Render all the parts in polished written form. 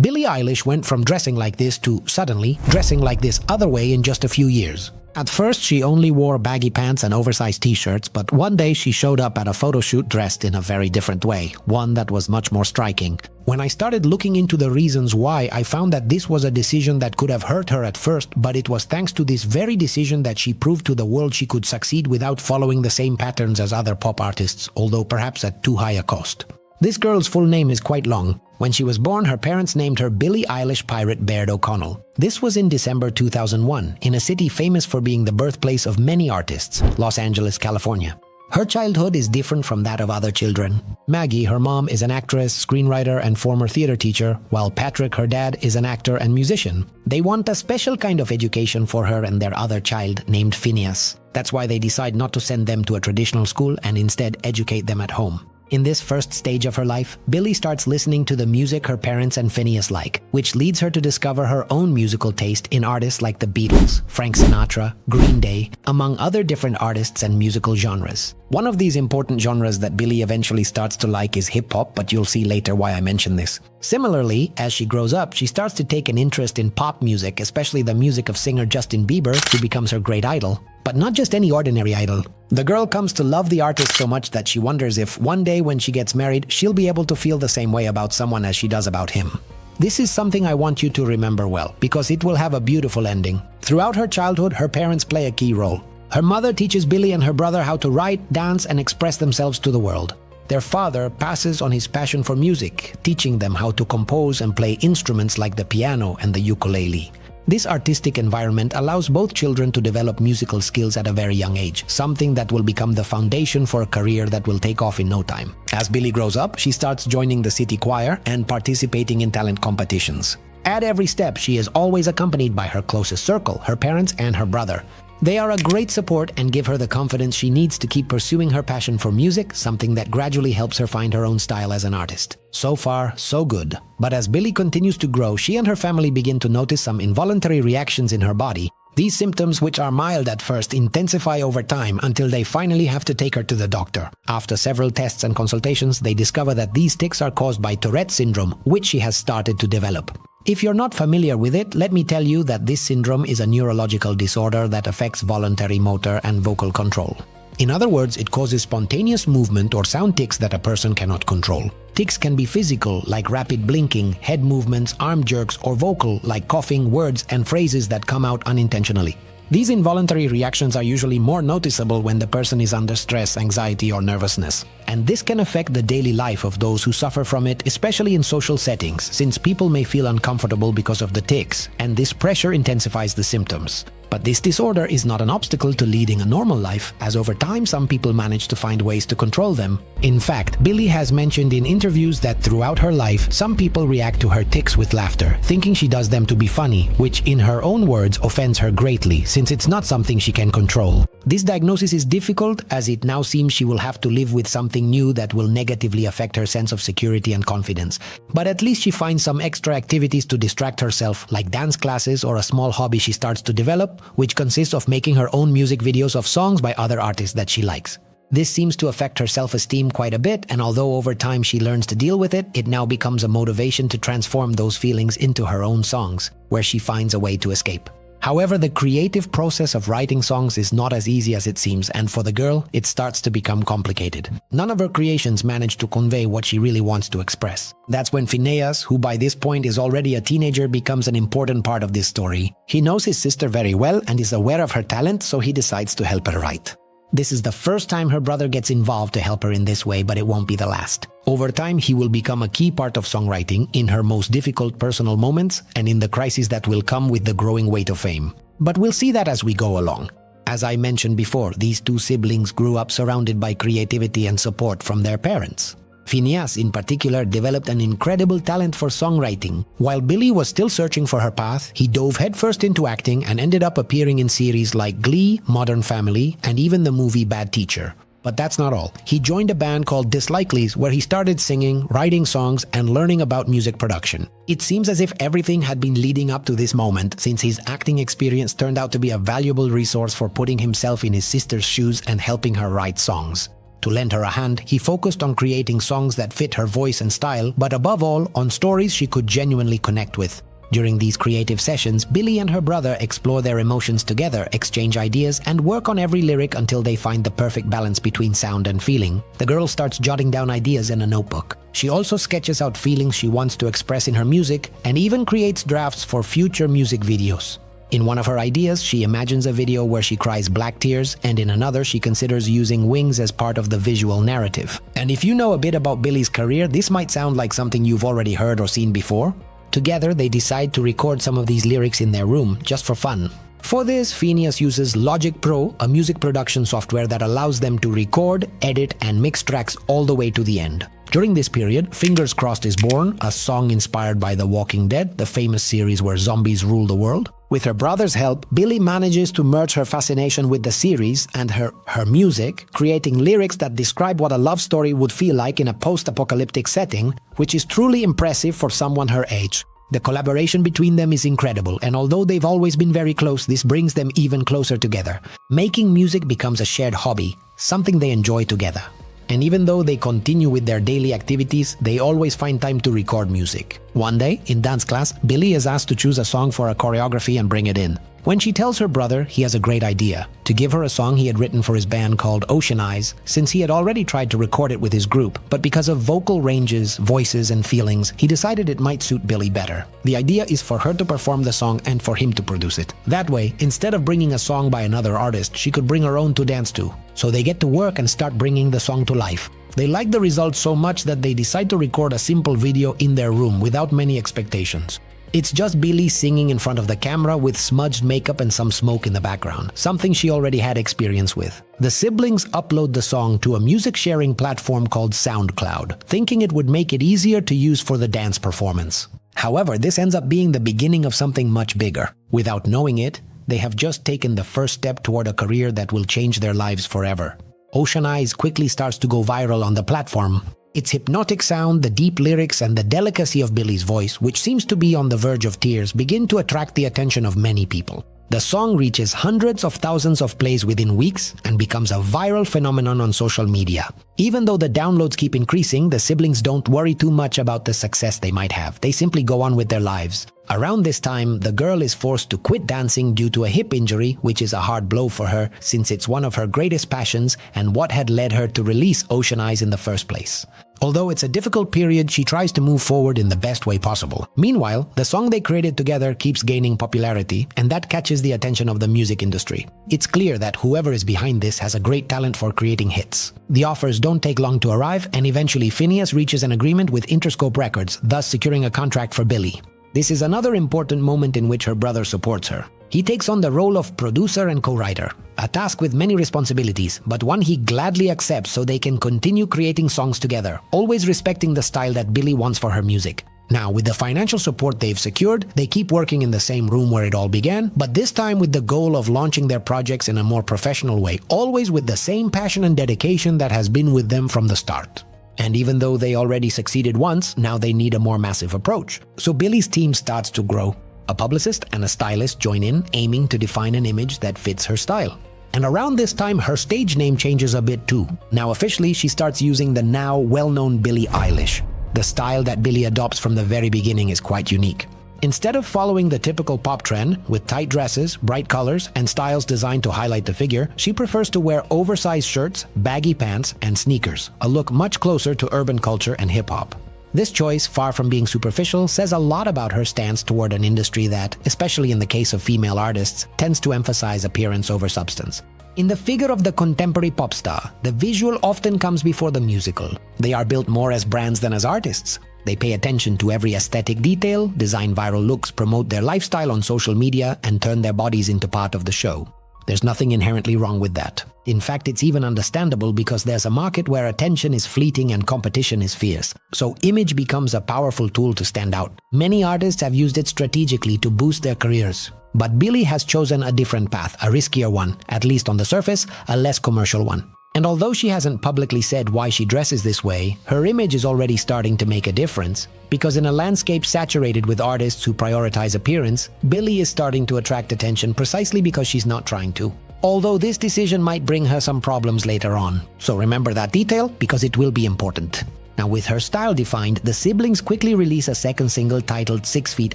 Billie Eilish went from dressing like this to, suddenly, dressing like this other way in just a few years. At first, she only wore baggy pants and oversized t-shirts, but one day she showed up at a photo shoot dressed in a very different way, one that was much more striking. When I started looking into the reasons why, I found that this was a decision that could have hurt her at first, but it was thanks to this very decision that she proved to the world she could succeed without following the same patterns as other pop artists, although perhaps at too high a cost. This girl's full name is quite long. When she was born, her parents named her Billie Eilish Pirate Baird O'Connell. This was in December 2001, in a city famous for being the birthplace of many artists, Los Angeles, California. Her childhood is different from that of other children. Maggie, her mom, is an actress, screenwriter, and former theater teacher, while Patrick, her dad, is an actor and musician. They want a special kind of education for her and their other child, named Phineas. That's why they decide not to send them to a traditional school and instead educate them at home. In this first stage of her life, Billie starts listening to the music her parents and Phineas like, which leads her to discover her own musical taste in artists like the Beatles, Frank Sinatra, Green Day, among other different artists and musical genres. One of these important genres that Billie eventually starts to like is hip-hop, but you'll see later why I mention this. Similarly, as she grows up, she starts to take an interest in pop music, especially the music of singer Justin Bieber, who becomes her great idol. But not just any ordinary idol. The girl comes to love the artist so much that she wonders if one day when she gets married, she'll be able to feel the same way about someone as she does about him. This is something I want you to remember well, because it will have a beautiful ending. Throughout her childhood, her parents play a key role. Her mother teaches Billie and her brother how to write, dance, and express themselves to the world. Their father passes on his passion for music, teaching them how to compose and play instruments like the piano and the ukulele. This artistic environment allows both children to develop musical skills at a very young age, something that will become the foundation for a career that will take off in no time. As Billie grows up, she starts joining the city choir and participating in talent competitions. At every step, she is always accompanied by her closest circle, her parents and her brother. They are a great support and give her the confidence she needs to keep pursuing her passion for music, something that gradually helps her find her own style as an artist. So far, so good. But as Billie continues to grow, she and her family begin to notice some involuntary reactions in her body. These symptoms, which are mild at first, intensify over time until they finally have to take her to the doctor. After several tests and consultations, they discover that these tics are caused by Tourette syndrome, which she has started to develop. If you're not familiar with it, let me tell you that this syndrome is a neurological disorder that affects voluntary motor and vocal control. In other words, it causes spontaneous movement or sound tics that a person cannot control. Tics can be physical, like rapid blinking, head movements, arm jerks, or vocal, like coughing, words and phrases that come out unintentionally. These involuntary reactions are usually more noticeable when the person is under stress, anxiety, or nervousness. And this can affect the daily life of those who suffer from it, especially in social settings, since people may feel uncomfortable because of the tics, and this pressure intensifies the symptoms. But this disorder is not an obstacle to leading a normal life, as over time some people manage to find ways to control them. In fact, Billie has mentioned in interviews that throughout her life, some people react to her tics with laughter, thinking she does them to be funny, which in her own words offends her greatly, since it's not something she can control. This diagnosis is difficult, as it now seems she will have to live with something new that will negatively affect her sense of security and confidence. But at least she finds some extra activities to distract herself, like dance classes or a small hobby she starts to develop, which consists of making her own music videos of songs by other artists that she likes. This seems to affect her self-esteem quite a bit, and although over time she learns to deal with it, it now becomes a motivation to transform those feelings into her own songs, where she finds a way to escape. However, the creative process of writing songs is not as easy as it seems, and for the girl, it starts to become complicated. None of her creations manage to convey what she really wants to express. That's when Phineas, who by this point is already a teenager, becomes an important part of this story. He knows his sister very well and is aware of her talent, so he decides to help her write. This is the first time her brother gets involved to help her in this way, but it won't be the last. Over time, he will become a key part of songwriting in her most difficult personal moments and in the crises that will come with the growing weight of fame. But we'll see that as we go along. As I mentioned before, these two siblings grew up surrounded by creativity and support from their parents. Phineas, in particular, developed an incredible talent for songwriting. While Billie was still searching for her path, he dove headfirst into acting and ended up appearing in series like Glee, Modern Family, and even the movie Bad Teacher. But that's not all. He joined a band called Dislikely's, where he started singing, writing songs, and learning about music production. It seems as if everything had been leading up to this moment, since his acting experience turned out to be a valuable resource for putting himself in his sister's shoes and helping her write songs. To lend her a hand, he focused on creating songs that fit her voice and style, but above all, on stories she could genuinely connect with. During these creative sessions, Billie and her brother explore their emotions together, exchange ideas, and work on every lyric until they find the perfect balance between sound and feeling. The girl starts jotting down ideas in a notebook. She also sketches out feelings she wants to express in her music, and even creates drafts for future music videos. In one of her ideas, she imagines a video where she cries black tears, and in another, she considers using wings as part of the visual narrative. And if you know a bit about Billie's career, this might sound like something you've already heard or seen before. Together, they decide to record some of these lyrics in their room, just for fun. For this, Phineas uses Logic Pro, a music production software that allows them to record, edit, and mix tracks all the way to the end. During this period, Fingers Crossed is born, a song inspired by The Walking Dead, the famous series where zombies rule the world. With her brother's help, Billie manages to merge her fascination with the series and her music, creating lyrics that describe what a love story would feel like in a post-apocalyptic setting, which is truly impressive for someone her age. The collaboration between them is incredible, and although they've always been very close, this brings them even closer together. Making music becomes a shared hobby, something they enjoy together. And even though they continue with their daily activities, they always find time to record music. One day, in dance class, Billie is asked to choose a song for a choreography and bring it in. When she tells her brother, he has a great idea, to give her a song he had written for his band called Ocean Eyes, since he had already tried to record it with his group, but because of vocal ranges, voices, and feelings, he decided it might suit Billie better. The idea is for her to perform the song and for him to produce it. That way, instead of bringing a song by another artist, she could bring her own to dance to. So they get to work and start bringing the song to life. They like the results so much that they decide to record a simple video in their room without many expectations. It's just Billie singing in front of the camera with smudged makeup and some smoke in the background, something she already had experience with. The siblings upload the song to a music sharing platform called SoundCloud, thinking it would make it easier to use for the dance performance. However, this ends up being the beginning of something much bigger. Without knowing it, they have just taken the first step toward a career that will change their lives forever. Ocean Eyes quickly starts to go viral on the platform. Its hypnotic sound, the deep lyrics, and the delicacy of Billie's voice, which seems to be on the verge of tears, begin to attract the attention of many people. The song reaches hundreds of thousands of plays within weeks and becomes a viral phenomenon on social media. Even though the downloads keep increasing, the siblings don't worry too much about the success they might have. They simply go on with their lives. Around this time, the girl is forced to quit dancing due to a hip injury, which is a hard blow for her since it's one of her greatest passions and what had led her to release Ocean Eyes in the first place. Although it's a difficult period, she tries to move forward in the best way possible. Meanwhile, the song they created together keeps gaining popularity, and that catches the attention of the music industry. It's clear that whoever is behind this has a great talent for creating hits. The offers don't take long to arrive, and eventually Phineas reaches an agreement with Interscope Records, thus securing a contract for Billie. This is another important moment in which her brother supports her. He takes on the role of producer and co-writer, a task with many responsibilities, but one he gladly accepts so they can continue creating songs together, always respecting the style that Billie wants for her music. Now, with the financial support they've secured, they keep working in the same room where it all began, but this time with the goal of launching their projects in a more professional way, always with the same passion and dedication that has been with them from the start. And even though they already succeeded once, now they need a more massive approach. So Billie's team starts to grow. A publicist and a stylist join in, aiming to define an image that fits her style. And around this time, her stage name changes a bit too. Now officially, she starts using the now well-known Billie Eilish. The style that Billie adopts from the very beginning is quite unique. Instead of following the typical pop trend, with tight dresses, bright colors, and styles designed to highlight the figure, she prefers to wear oversized shirts, baggy pants, and sneakers, a look much closer to urban culture and hip-hop. This choice, far from being superficial, says a lot about her stance toward an industry that, especially in the case of female artists, tends to emphasize appearance over substance. In the figure of the contemporary pop star, the visual often comes before the musical. They are built more as brands than as artists. They pay attention to every aesthetic detail, design viral looks, promote their lifestyle on social media, and turn their bodies into part of the show. There's nothing inherently wrong with that. In fact, it's even understandable because there's a market where attention is fleeting and competition is fierce. So image becomes a powerful tool to stand out. Many artists have used it strategically to boost their careers. But Billie has chosen a different path, a riskier one, at least on the surface, a less commercial one. And although she hasn't publicly said why she dresses this way, her image is already starting to make a difference. Because in a landscape saturated with artists who prioritize appearance, Billie is starting to attract attention precisely because she's not trying to. although this decision might bring her some problems later on. So remember that detail because it will be important. Now, with her style defined, the siblings quickly release a second single titled 6 Feet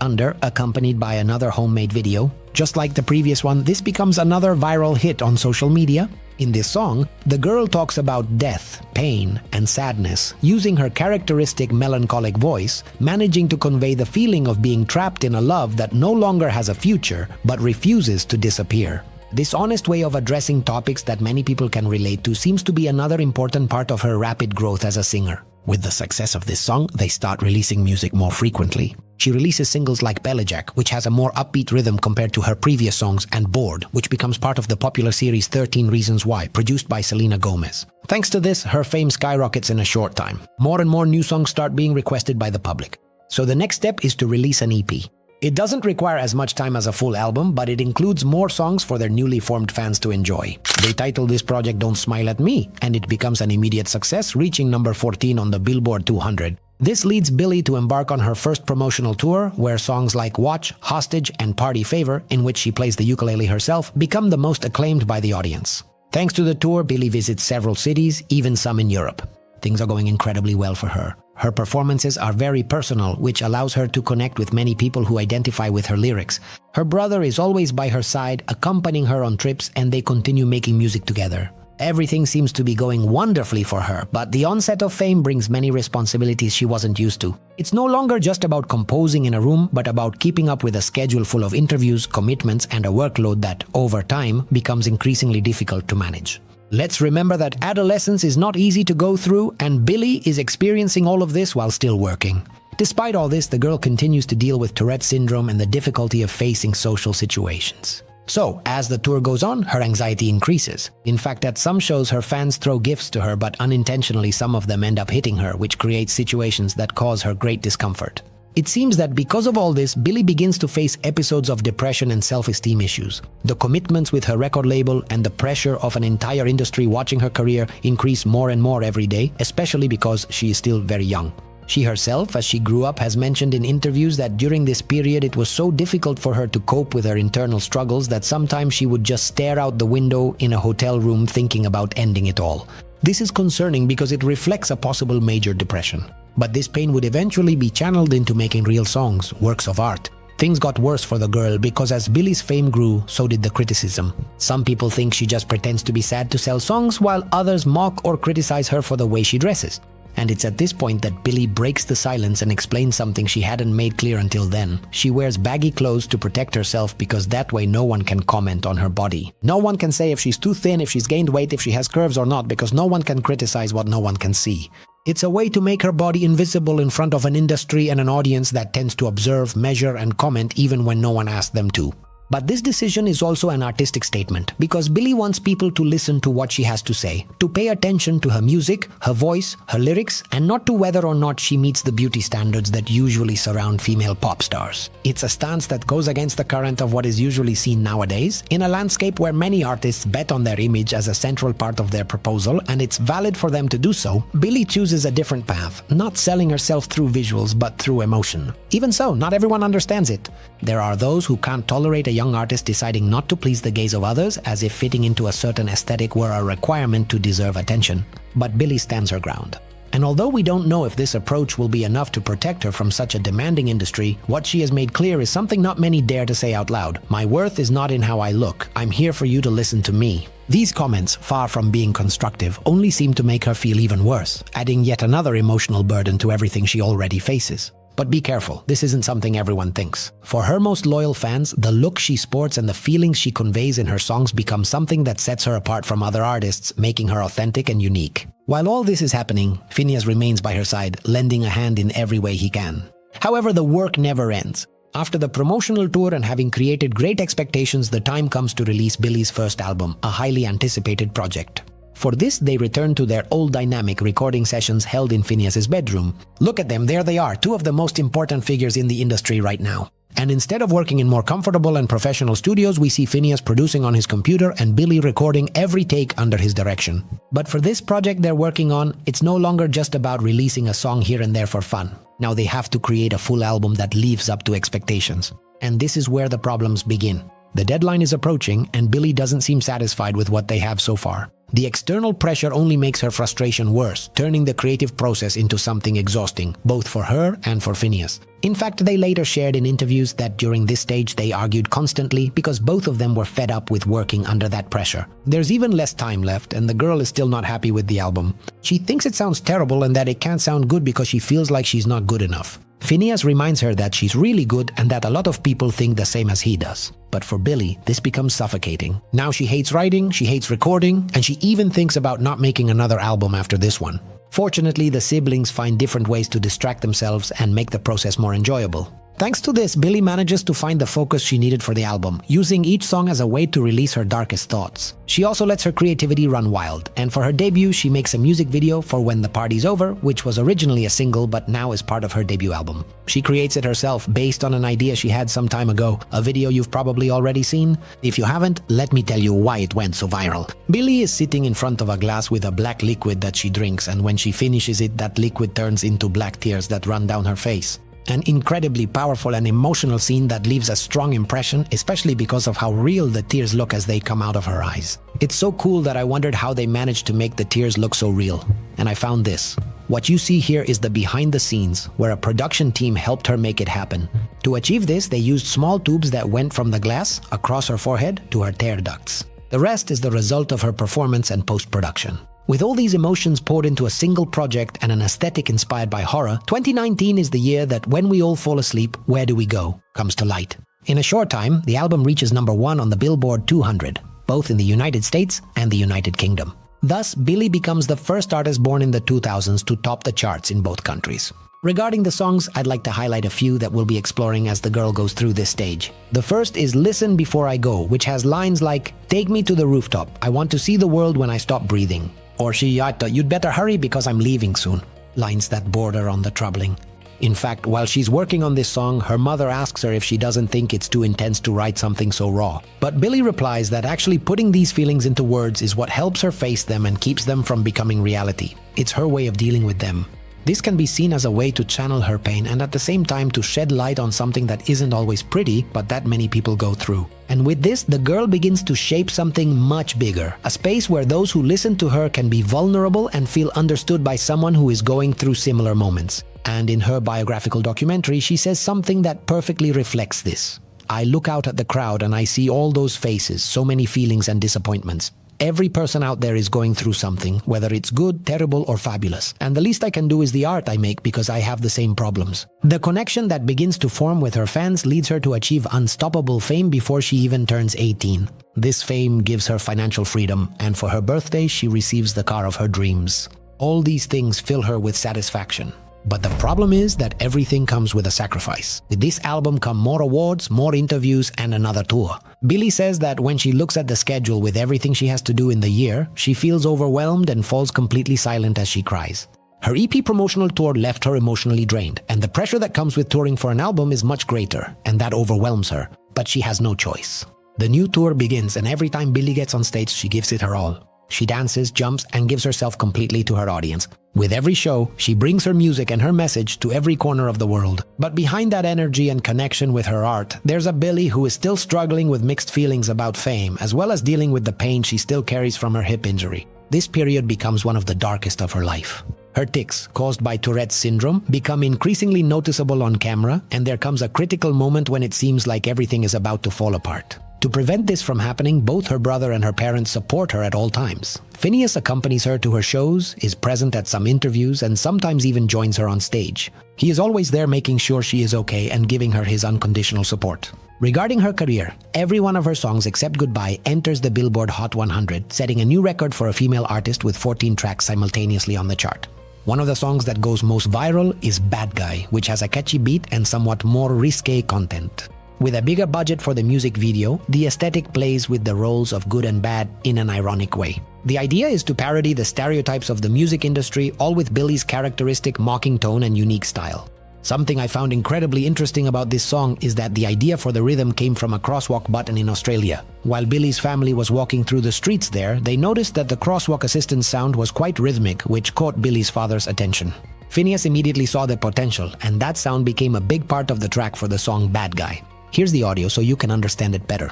Under, accompanied by another homemade video. Just like the previous one, this becomes another viral hit on social media. In this song, the girl talks about death, pain, and sadness, using her characteristic melancholic voice, managing to convey the feeling of being trapped in a love that no longer has a future, but refuses to disappear. This honest way of addressing topics that many people can relate to seems to be another important part of her rapid growth as a singer. With the success of this song, they start releasing music more frequently. She releases singles like Belijack, which has a more upbeat rhythm compared to her previous songs, and Bored, which becomes part of the popular series 13 Reasons Why, produced by Selena Gomez. Thanks to this, her fame skyrockets in a short time. More and more new songs start being requested by the public. So the next step is to release an EP. It doesn't require as much time as a full album, but it includes more songs for their newly formed fans to enjoy. They title this project Don't Smile at Me, and it becomes an immediate success, reaching number 14 on the Billboard 200. This leads Billie to embark on her first promotional tour, where songs like Watch, Hostage, and Party Favor, in which she plays the ukulele herself, become the most acclaimed by the audience. Thanks to the tour, Billie visits several cities, even some in Europe. Things are going incredibly well for her. Her performances are very personal, which allows her to connect with many people who identify with her lyrics. Her brother is always by her side, accompanying her on trips, and they continue making music together. Everything seems to be going wonderfully for her, but the onset of fame brings many responsibilities she wasn't used to. It's no longer just about composing in a room, but about keeping up with a schedule full of interviews, commitments, and a workload that, over time, becomes increasingly difficult to manage. Let's remember that adolescence is not easy to go through, and Billie is experiencing all of this while still working. Despite all this, the girl continues to deal with Tourette syndrome and the difficulty of facing social situations. So, as the tour goes on, her anxiety increases. In fact, at some shows, her fans throw gifts to her, but unintentionally some of them end up hitting her, which creates situations that cause her great discomfort. It seems that because of all this, Billie begins to face episodes of depression and self-esteem issues. The commitments with her record label and the pressure of an entire industry watching her career increase more and more every day, especially because she is still very young. She herself, as she grew up, has mentioned in interviews that during this period it was so difficult for her to cope with her internal struggles that sometimes she would just stare out the window in a hotel room thinking about ending it all. This is concerning because it reflects a possible major depression. But this pain would eventually be channeled into making real songs, works of art. Things got worse for the girl because as Billie's fame grew, so did the criticism. Some people think she just pretends to be sad to sell songs, while others mock or criticize her for the way she dresses. And it's at this point that Billie breaks the silence and explains something she hadn't made clear until then. She wears baggy clothes to protect herself because that way no one can comment on her body. No one can say if she's too thin, if she's gained weight, if she has curves or not, because no one can criticize what no one can see. It's a way to make her body invisible in front of an industry and an audience that tends to observe, measure, and comment even when no one asks them to. But this decision is also an artistic statement, because Billie wants people to listen to what she has to say, to pay attention to her music, her voice, her lyrics, and not to whether or not she meets the beauty standards that usually surround female pop stars. It's a stance that goes against the current of what is usually seen nowadays, in a landscape where many artists bet on their image as a central part of their proposal, and it's valid for them to do so. Billie chooses a different path, not selling herself through visuals, but through emotion. Even so, not everyone understands it. There are those who can't tolerate a young artist deciding not to please the gaze of others, as if fitting into a certain aesthetic were a requirement to deserve attention. But Billie stands her ground. And although we don't know if this approach will be enough to protect her from such a demanding industry, what she has made clear is something not many dare to say out loud. My worth is not in how I look. I'm here for you to listen to me. These comments, far from being constructive, only seem to make her feel even worse, adding yet another emotional burden to everything she already faces. But be careful, this isn't something everyone thinks. For her most loyal fans, the look she sports and the feelings she conveys in her songs become something that sets her apart from other artists, making her authentic and unique. While all this is happening, Finneas remains by her side, lending a hand in every way he can. However, the work never ends. After the promotional tour and having created great expectations, the time comes to release Billie's first album, a highly anticipated project. For this, they return to their old dynamic recording sessions held in Finneas's bedroom. Look at them, there they are, two of the most important figures in the industry right now. And instead of working in more comfortable and professional studios, we see Finneas producing on his computer and Billie recording every take under his direction. But for this project they're working on, it's no longer just about releasing a song here and there for fun. Now they have to create a full album that lives up to expectations. And this is where the problems begin. The deadline is approaching, and Billie doesn't seem satisfied with what they have so far. The external pressure only makes her frustration worse, turning the creative process into something exhausting, both for her and for Phineas. In fact, they later shared in interviews that during this stage they argued constantly because both of them were fed up with working under that pressure. There's even less time left, and the girl is still not happy with the album. She thinks it sounds terrible and that it can't sound good because she feels like she's not good enough. Phineas reminds her that she's really good and that a lot of people think the same as he does. But for Billie, this becomes suffocating. Now she hates writing, she hates recording, and she even thinks about not making another album after this one. Fortunately, the siblings find different ways to distract themselves and make the process more enjoyable. Thanks to this, Billie manages to find the focus she needed for the album, using each song as a way to release her darkest thoughts. She also lets her creativity run wild, and for her debut, she makes a music video for When the Party's Over, which was originally a single but now is part of her debut album. She creates it herself based on an idea she had some time ago, a video you've probably already seen. If you haven't, let me tell you why it went so viral. Billie is sitting in front of a glass with a black liquid that she drinks, and when she finishes it, that liquid turns into black tears that run down her face. An incredibly powerful and emotional scene that leaves a strong impression, especially because of how real the tears look as they come out of her eyes. It's so cool that I wondered how they managed to make the tears look so real. And I found this. What you see here is the behind the scenes, where a production team helped her make it happen. To achieve this, they used small tubes that went from the glass across her forehead to her tear ducts. The rest is the result of her performance and post-production. With all these emotions poured into a single project and an aesthetic inspired by horror, 2019 is the year that When We All Fall Asleep, Where Do We Go? Comes to light. In a short time, the album reaches #1 on the Billboard 200, both in the United States and the United Kingdom. Thus, Billie becomes the first artist born in the 2000s to top the charts in both countries. Regarding the songs, I'd like to highlight a few that we'll be exploring as the girl goes through this stage. The first is Listen Before I Go, which has lines like, "Take me to the rooftop, I want to see the world when I stop breathing." Or "You'd better hurry because I'm leaving soon." Lines that border on the troubling. In fact, while she's working on this song, her mother asks her if she doesn't think it's too intense to write something so raw. But Billie replies that actually putting these feelings into words is what helps her face them and keeps them from becoming reality. It's her way of dealing with them. This can be seen as a way to channel her pain and at the same time to shed light on something that isn't always pretty, but that many people go through. And with this, the girl begins to shape something much bigger, a space where those who listen to her can be vulnerable and feel understood by someone who is going through similar moments. And in her biographical documentary, she says something that perfectly reflects this. "I look out at the crowd and I see all those faces, so many feelings and disappointments. Every person out there is going through something, whether it's good, terrible, or fabulous. And the least I can do is the art I make because I have the same problems." The connection that begins to form with her fans leads her to achieve unstoppable fame before she even turns 18. This fame gives her financial freedom, and for her birthday, she receives the car of her dreams. All these things fill her with satisfaction. But the problem is that everything comes with a sacrifice. With this album come more awards, more interviews, and another tour. Billie says that when she looks at the schedule with everything she has to do in the year, she feels overwhelmed and falls completely silent as she cries. Her EP promotional tour left her emotionally drained, and the pressure that comes with touring for an album is much greater, and that overwhelms her. But she has no choice. The new tour begins, and every time Billie gets on stage, she gives it her all. She dances, jumps, and gives herself completely to her audience. With every show, she brings her music and her message to every corner of the world. But behind that energy and connection with her art, there's a Billie who is still struggling with mixed feelings about fame, as well as dealing with the pain she still carries from her hip injury. This period becomes one of the darkest of her life. Her tics, caused by Tourette's syndrome, become increasingly noticeable on camera, and there comes a critical moment when it seems like everything is about to fall apart. To prevent this from happening, both her brother and her parents support her at all times. Phineas accompanies her to her shows, is present at some interviews, and sometimes even joins her on stage. He is always there making sure she is okay and giving her his unconditional support. Regarding her career, every one of her songs except Goodbye enters the Billboard Hot 100, setting a new record for a female artist with 14 tracks simultaneously on the chart. One of the songs that goes most viral is Bad Guy, which has a catchy beat and somewhat more risque content. With a bigger budget for the music video, the aesthetic plays with the roles of good and bad in an ironic way. The idea is to parody the stereotypes of the music industry, all with Billie's characteristic mocking tone and unique style. Something I found incredibly interesting about this song is that the idea for the rhythm came from a crosswalk button in Australia. While Billie's family was walking through the streets there, they noticed that the crosswalk assistance sound was quite rhythmic, which caught Billie's father's attention. Phineas immediately saw the potential, and that sound became a big part of the track for the song Bad Guy. Here's the audio so you can understand it better.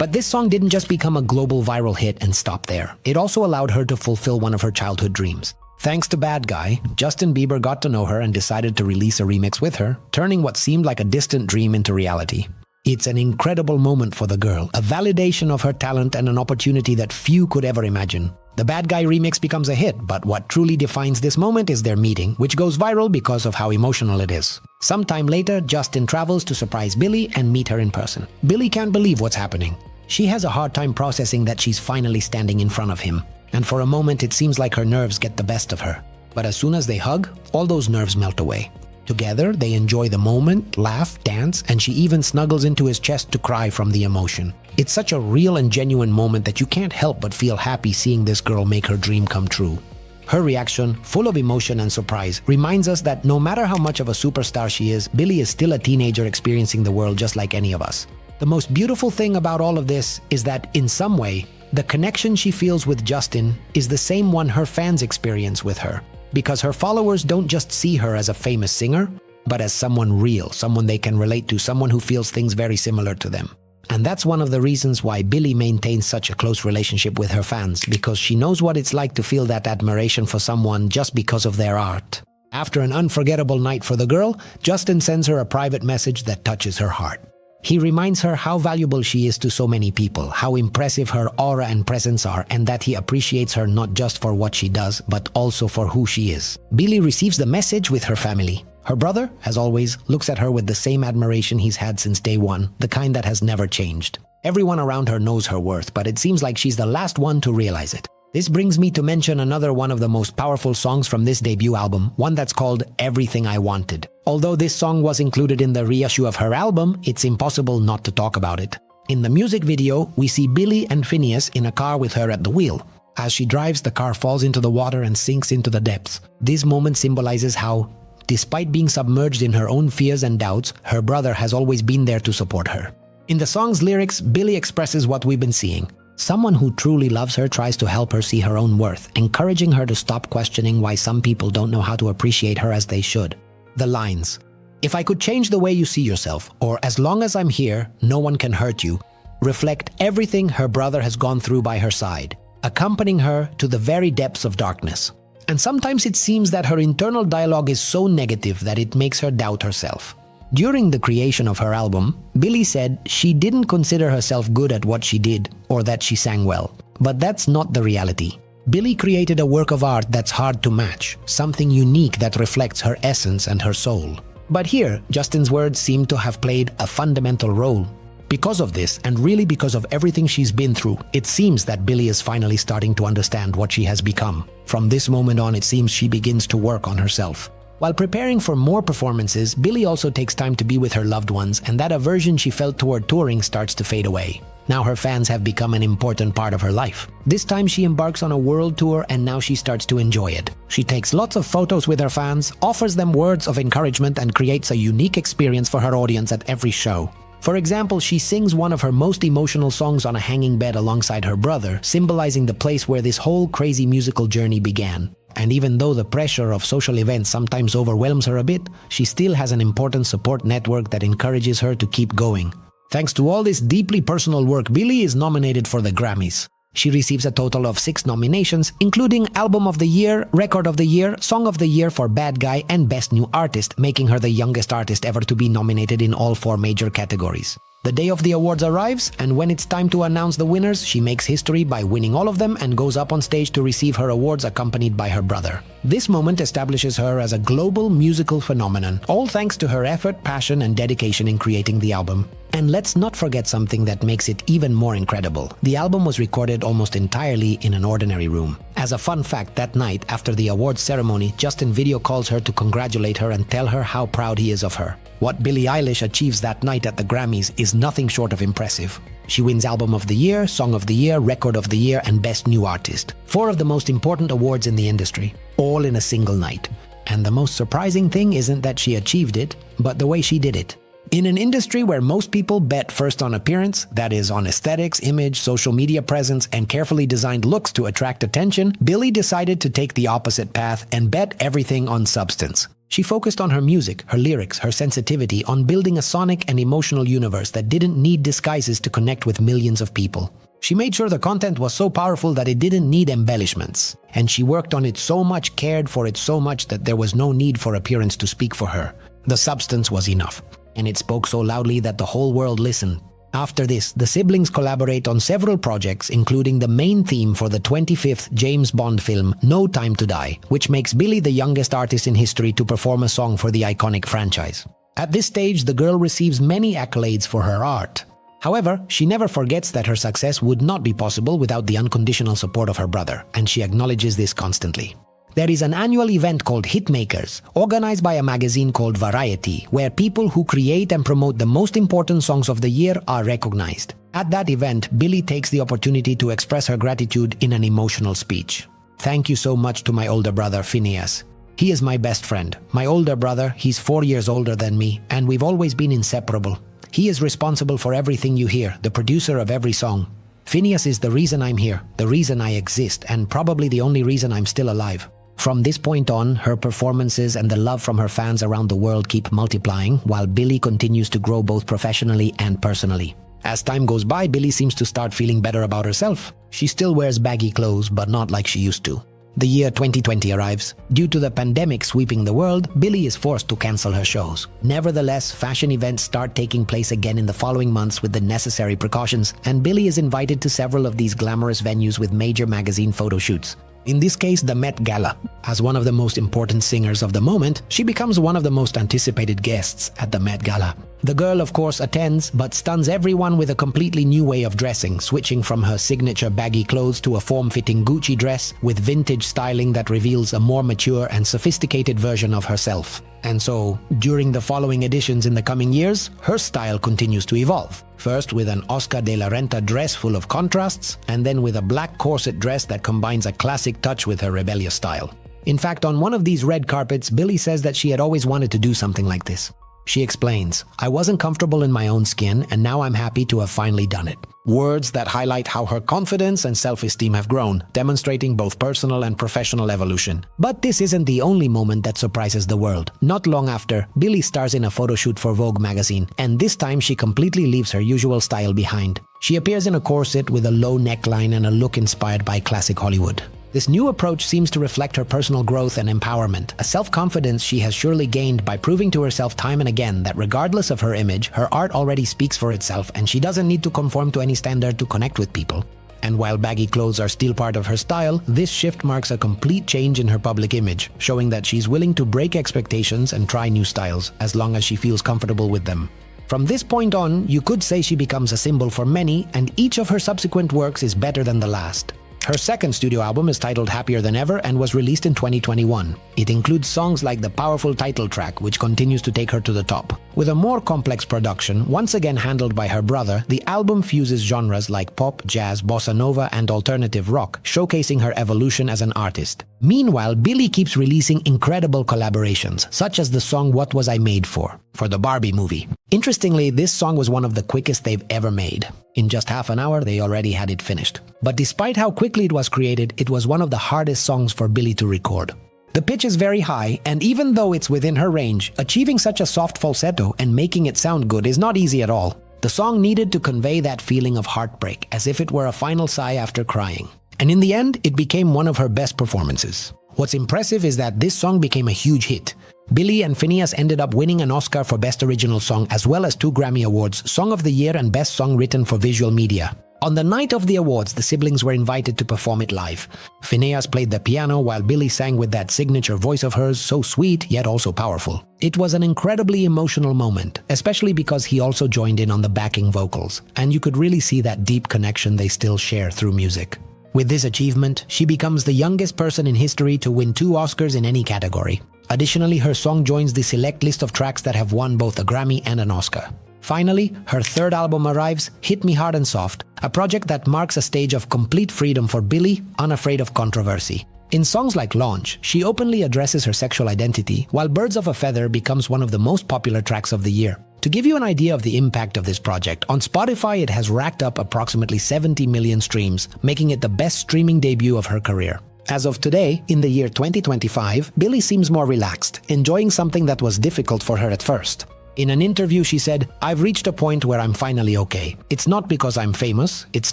But this song didn't just become a global viral hit and stop there. It also allowed her to fulfill one of her childhood dreams. Thanks to Bad Guy, Justin Bieber got to know her and decided to release a remix with her, turning what seemed like a distant dream into reality. It's an incredible moment for the girl, a validation of her talent and an opportunity that few could ever imagine. The Bad Guy remix becomes a hit, but what truly defines this moment is their meeting, which goes viral because of how emotional it is. Sometime later, Justin travels to surprise Billie and meet her in person. Billie can't believe what's happening. She has a hard time processing that she's finally standing in front of him. And for a moment, it seems like her nerves get the best of her. But as soon as they hug, all those nerves melt away. Together, they enjoy the moment, laugh, dance, and she even snuggles into his chest to cry from the emotion. It's such a real and genuine moment that you can't help but feel happy seeing this girl make her dream come true. Her reaction, full of emotion and surprise, reminds us that no matter how much of a superstar she is, Billie is still a teenager experiencing the world just like any of us. The most beautiful thing about all of this is that, in some way, the connection she feels with Justin is the same one her fans experience with her, because her followers don't just see her as a famous singer, but as someone real, someone they can relate to, someone who feels things very similar to them. And that's one of the reasons why Billie maintains such a close relationship with her fans, because she knows what it's like to feel that admiration for someone just because of their art. After an unforgettable night for the girl, Justin sends her a private message that touches her heart. He reminds her how valuable she is to so many people, how impressive her aura and presence are, and that he appreciates her not just for what she does, but also for who she is. Billie receives the message with her family. Her brother, as always, looks at her with the same admiration he's had since day one, the kind that has never changed. Everyone around her knows her worth, but it seems like she's the last one to realize it. This brings me to mention another one of the most powerful songs from this debut album, one that's called Everything I Wanted. Although this song was included in the reissue of her album, it's impossible not to talk about it. In the music video, we see Billie and Phineas in a car with her at the wheel. As she drives, the car falls into the water and sinks into the depths. This moment symbolizes how, despite being submerged in her own fears and doubts, her brother has always been there to support her. In the song's lyrics, Billie expresses what we've been seeing. Someone who truly loves her tries to help her see her own worth, encouraging her to stop questioning why some people don't know how to appreciate her as they should. The lines, "If I could change the way you see yourself," or "As long as I'm here, no one can hurt you," reflect everything her brother has gone through by her side, accompanying her to the very depths of darkness. And sometimes it seems that her internal dialogue is so negative that it makes her doubt herself. During the creation of her album, Billie said she didn't consider herself good at what she did or that she sang well. But that's not the reality. Billie created a work of art that's hard to match, something unique that reflects her essence and her soul. But here, Justin's words seem to have played a fundamental role. Because of this, and really because of everything she's been through, it seems that Billie is finally starting to understand what she has become. From this moment on, it seems she begins to work on herself. While preparing for more performances, Billie also takes time to be with her loved ones, and that aversion she felt toward touring starts to fade away. Now her fans have become an important part of her life. This time she embarks on a world tour, and now she starts to enjoy it. She takes lots of photos with her fans, offers them words of encouragement, and creates a unique experience for her audience at every show. For example, she sings one of her most emotional songs on a hanging bed alongside her brother, symbolizing the place where this whole crazy musical journey began. And even though the pressure of social events sometimes overwhelms her a bit, she still has an important support network that encourages her to keep going. Thanks to all this deeply personal work, Billie is nominated for the Grammys. She receives a total of 6 nominations, including Album of the Year, Record of the Year, Song of the Year for Bad Guy, and Best New Artist, making her the youngest artist ever to be nominated in all 4 major categories. The day of the awards arrives, and when it's time to announce the winners, she makes history by winning all of them and goes up on stage to receive her awards accompanied by her brother. This moment establishes her as a global musical phenomenon, all thanks to her effort, passion, and dedication in creating the album. And let's not forget something that makes it even more incredible. The album was recorded almost entirely in an ordinary room. As a fun fact, that night, after the awards ceremony, Justin video calls her to congratulate her and tell her how proud he is of her. What Billie Eilish achieves that night at the Grammys is nothing short of impressive. She wins Album of the Year, Song of the Year, Record of the Year, and Best New Artist. 4 of the most important awards in the industry, all in a single night. And the most surprising thing isn't that she achieved it, but the way she did it. In an industry where most people bet first on appearance, that is on aesthetics, image, social media presence, and carefully designed looks to attract attention, Billie decided to take the opposite path and bet everything on substance. She focused on her music, her lyrics, her sensitivity, on building a sonic and emotional universe that didn't need disguises to connect with millions of people. She made sure the content was so powerful that it didn't need embellishments. And she worked on it so much, cared for it so much that there was no need for appearance to speak for her. The substance was enough. And it spoke so loudly that the whole world listened. After this, the siblings collaborate on several projects, including the main theme for the 25th James Bond film, No Time to Die, which makes Billie the youngest artist in history to perform a song for the iconic franchise. At this stage, the girl receives many accolades for her art. However, she never forgets that her success would not be possible without the unconditional support of her brother, and she acknowledges this constantly. There is an annual event called Hitmakers, organized by a magazine called Variety, where people who create and promote the most important songs of the year are recognized. At that event, Billie takes the opportunity to express her gratitude in an emotional speech. "Thank you so much to my older brother, Phineas. He is my best friend. My older brother, he's 4 years older than me, and we've always been inseparable. He is responsible for everything you hear, the producer of every song. Phineas is the reason I'm here, the reason I exist, and probably the only reason I'm still alive." From this point on, her performances and the love from her fans around the world keep multiplying, while Billie continues to grow both professionally and personally. As time goes by, Billie seems to start feeling better about herself. She still wears baggy clothes, but not like she used to. The year 2020 arrives. Due to the pandemic sweeping the world, Billie is forced to cancel her shows. Nevertheless, fashion events start taking place again in the following months with the necessary precautions, and Billie is invited to several of these glamorous venues with major magazine photo shoots. In this case, the Met Gala. As one of the most important singers of the moment, she becomes one of the most anticipated guests at the Met Gala. The girl, of course, attends, but stuns everyone with a completely new way of dressing, switching from her signature baggy clothes to a form-fitting Gucci dress with vintage styling that reveals a more mature and sophisticated version of herself. And so, during the following editions in the coming years, her style continues to evolve. First with an Oscar de la Renta dress full of contrasts, and then with a black corset dress that combines a classic touch with her rebellious style. In fact, on one of these red carpets, Billie says that she had always wanted to do something like this. She explains, "I wasn't comfortable in my own skin, and now I'm happy to have finally done it." Words that highlight how her confidence and self-esteem have grown, demonstrating both personal and professional evolution. But this isn't the only moment that surprises the world. Not long after, Billie stars in a photo shoot for Vogue magazine, and this time she completely leaves her usual style behind. She appears in a corset with a low neckline and a look inspired by classic Hollywood. This new approach seems to reflect her personal growth and empowerment, a self-confidence she has surely gained by proving to herself time and again that regardless of her image, her art already speaks for itself and she doesn't need to conform to any standard to connect with people. And while baggy clothes are still part of her style, this shift marks a complete change in her public image, showing that she's willing to break expectations and try new styles, as long as she feels comfortable with them. From this point on, you could say she becomes a symbol for many, and each of her subsequent works is better than the last. Her second studio album is titled Happier Than Ever and was released in 2021. It includes songs like the powerful title track, which continues to take her to the top. With a more complex production, once again handled by her brother, the album fuses genres like pop, jazz, bossa nova, and alternative rock, showcasing her evolution as an artist. Meanwhile, Billie keeps releasing incredible collaborations, such as the song What Was I Made For the Barbie movie. Interestingly, this song was one of the quickest they've ever made. In just half an hour, they already had it finished. But despite how quickly it was created, it was one of the hardest songs for Billie to record. The pitch is very high, and even though it's within her range, achieving such a soft falsetto and making it sound good is not easy at all. The song needed to convey that feeling of heartbreak, as if it were a final sigh after crying. And in the end, it became one of her best performances. What's impressive is that this song became a huge hit. Billie and Phineas ended up winning an Oscar for Best Original Song as well as 2 Grammy Awards, Song of the Year and Best Song Written for Visual Media. On the night of the awards, the siblings were invited to perform it live. Phineas played the piano while Billie sang with that signature voice of hers, so sweet yet also powerful. It was an incredibly emotional moment, especially because he also joined in on the backing vocals, and you could really see that deep connection they still share through music. With this achievement, she becomes the youngest person in history to win 2 Oscars in any category. Additionally, her song joins the select list of tracks that have won both a Grammy and an Oscar. Finally, her third album arrives, Hit Me Hard and Soft, a project that marks a stage of complete freedom for Billie, unafraid of controversy. In songs like Launch, she openly addresses her sexual identity, while Birds of a Feather becomes one of the most popular tracks of the year. To give you an idea of the impact of this project, on Spotify it has racked up approximately 70 million streams, making it the best streaming debut of her career. As of today, in the year 2025, Billie seems more relaxed, enjoying something that was difficult for her at first. In an interview, she said, "I've reached a point where I'm finally okay. It's not because I'm famous, it's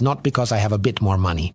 not because I have a bit more money.